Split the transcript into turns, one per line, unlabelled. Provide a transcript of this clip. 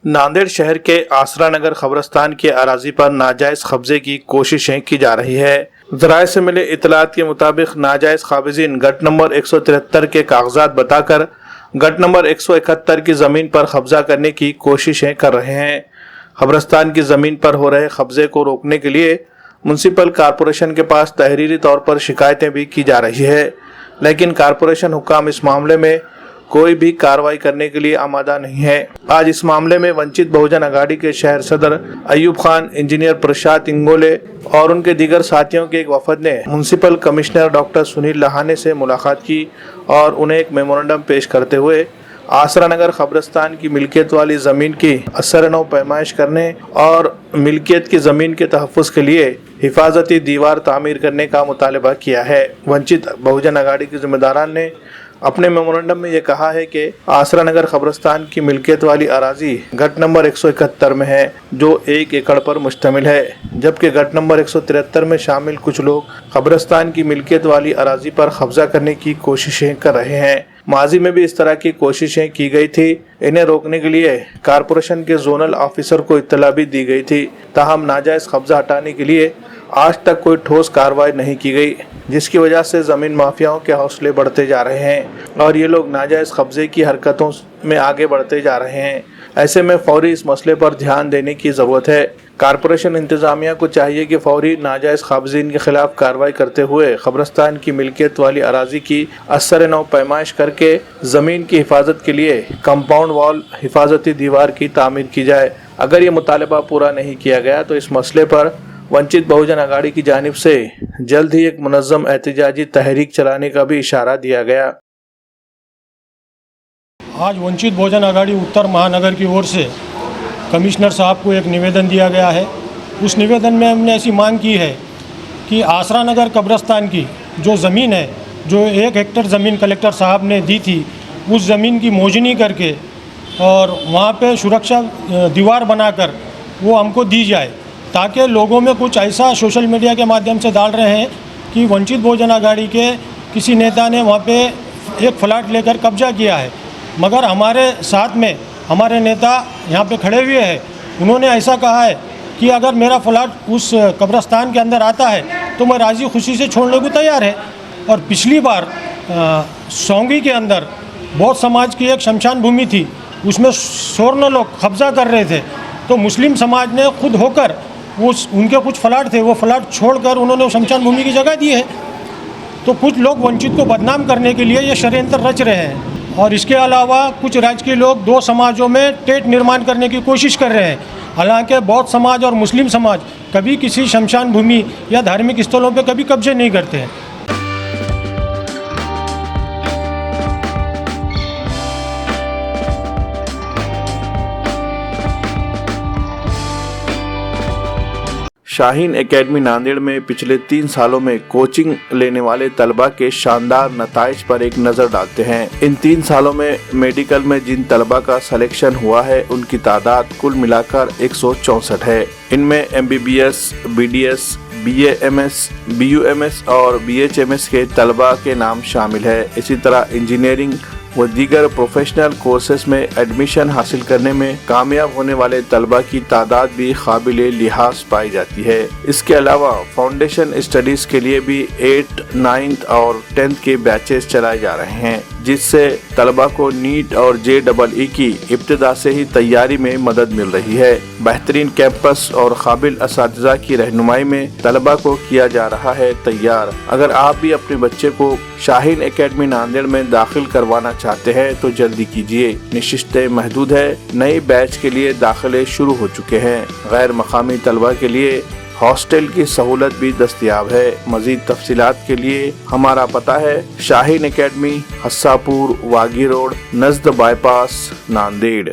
नांदेड़ शहर के आसरा नगर खबरस्तान के अराजी पर नाजायज कब्जे की कोशिशें की जा रही है। ज़राए से मिले इतलात के मुताबिक नाजायज काबिज़ीन गट नंबर 173 के कागजात बताकर गट नंबर 171 की ज़मीन पर कब्जा करने की कोशिशें कर रहे हैं। खबरस्तान की ज़मीन पर हो रहे कब्जे को रोकने के लिए म्युनिसिपल कॉरपोरेशन के पास तहरीरी तौर पर शिकायतें भी की जा रही है, लेकिन कॉरपोरेशन हुक्काम इस मामले में कोई भी कार्रवाई करने के लिए आमादा नहीं है। आज इस मामले में वंचित बहुजन अघाड़ी के शहर सदर अयूब खान, इंजीनियर प्रसाद इंगोले और उनके दीगर साथियों के एक वफद ने म्युनिसिपल कमिश्नर डॉक्टर सुनील लहाने से मुलाकात की और उन्हें एक मेमोरेंडम पेश करते हुए आसरा नगर खबरस्तान की मिल्कियत वाली ज़मीन की असर-ए-नौ पैमाइश करने और मिल्कियत की ज़मीन के तहफ़्फ़ुज़ के लिए हिफाजती दीवार तामीर करने का मुतालबा किया है। वंचित बहुजन अघाड़ी के जिम्मेदारान ने अपने मेमोरेंडम में ये कहा है कि आसरा नगर खबरस्तान की मिल्कियत वाली अराजी गट नंबर 171 में है, जो 1 एकड़ पर मुश्तमिल है, जबकि गट नंबर 173 में शामिल कुछ लोग खबरस्तान की मिल्कियत वाली अराजी पर कब्जा करने की कोशिशें कर रहे हैं। माजी में भी इस तरह की कोशिशें की गई थी। इन्हें रोकने के लिए कारपोरेशन के जोनल ऑफिसर को इत्तला भी दी गई थी, ताहम नाजायज कब्जा हटाने के लिए आज तक कोई ठोस कार्रवाई नहीं की गई, जिसकी वजह से ज़मीन माफियाओं के हौसले बढ़ते जा रहे हैं और ये लोग नाजायज़ कब्जे की हरकतों में आगे बढ़ते जा रहे हैं। ऐसे में फौरी इस मसले पर ध्यान देने की ज़रूरत है। कॉरपोरेशन इंतज़ामिया को चाहिए कि फौरी नाजायज़ काबिज़ीन के खिलाफ कार्रवाई करते हुए खबरस्तान की मिल्कियत वाली अराजी की असर-ए-नौ पैमाइश करके ज़मीन की हिफाजत के लिए कंपाउंड वॉल हिफाजती दीवार की तामीर की जाए। अगर ये मुतालबा पूरा नहीं किया गया तो इस मसले पर वंचित बहुजन अघाड़ी की जानिब से जल्द ही एक मुनज़्ज़म एहतिजाजी तहरीक चलाने का भी इशारा दिया गया।
आज वंचित बहुजन अघाड़ी उत्तर महानगर की ओर से कमिश्नर साहब को एक निवेदन दिया गया है। उस निवेदन में हमने ऐसी मांग की है कि आसरा नगर कब्रस्तान की जो ज़मीन है, जो 1 हेक्टेयर ज़मीन कलेक्टर साहब ने दी थी, उस ज़मीन की मोजनी करके और वहाँ पे सुरक्षा दीवार बनाकर वो हमको दी जाए, ताकि लोगों में कुछ ऐसा सोशल मीडिया के माध्यम से डाल रहे हैं कि वंचित बहुजन अघाड़ी के किसी नेता ने वहाँ पे एक फ्लैट लेकर कब्जा किया है, मगर हमारे साथ में हमारे नेता यहाँ पे खड़े हुए हैं। उन्होंने ऐसा कहा है कि अगर मेरा फ्लैट उस कब्रस्तान के अंदर आता है तो मैं राज़ी खुशी से छोड़ने को तैयार है। और पिछली बार सोंगी के अंदर बौद्ध समाज की एक शमशान भूमि थी, उसमें 16 लोग कब्जा कर रहे थे, तो मुस्लिम समाज ने खुद होकर उनके कुछ फ्लैट थे, वो फ्लैट छोड़कर उन्होंने शमशान भूमि की जगह दी है। तो कुछ लोग वंचित को बदनाम करने के लिए ये षड्यंत्र रच रहे हैं और इसके अलावा कुछ राजकीय लोग 2 समाजों में टेट निर्माण करने की कोशिश कर रहे हैं। हालांकि बौद्ध समाज और मुस्लिम समाज कभी किसी शमशान भूमि या धार्मिक स्थलों पर कभी कब्जे नहीं करते हैं।
शाहीन एकेडमी नांदेड़ में पिछले 3 सालों में कोचिंग लेने वाले तलबा के शानदार नताइज पर एक नज़र डालते हैं। इन 3 सालों में मेडिकल में जिन तलबा का सिलेक्शन हुआ है, उनकी तादाद कुल मिलाकर 164 है। इनमें MBBS, BDS, BAMS, BUMS और BHMS के तलबा के नाम शामिल है। इसी तरह इंजीनियरिंग व दीगर प्रोफेशनल कोर्सेस में एडमिशन हासिल करने में कामयाब होने वाले तलबा की तादाद भी काबिले लिहाज पाई जाती है। इसके अलावा फाउंडेशन स्टडीज के लिए भी 8th, 9th और 10th के बैचेस चलाए जा रहे हैं, जिससे तलबा को नीट और JEE की इब्तिदा से ही तैयारी में मदद मिल रही है। बेहतरीन कैंपस और काबिल असातिज़ा की रहनुमाई में तलबा को किया जा रहा है तैयार। अगर आप भी अपने बच्चे को शाहीन एकेडमी नांदेड़ में दाखिल करवाना चाहते हैं तो जल्दी कीजिए। निशिस्तें महदूद है। नए बैच के लिए दाखिले शुरू हो चुके हैं। गैर मकामी तलबा के लिए हॉस्टल की सहूलत भी दस्तयाब है। मजीद तफसीलात के लिए हमारा पता है Shaheen academy, हस्सापुर, वागी road, नज़द bypass, Nanded.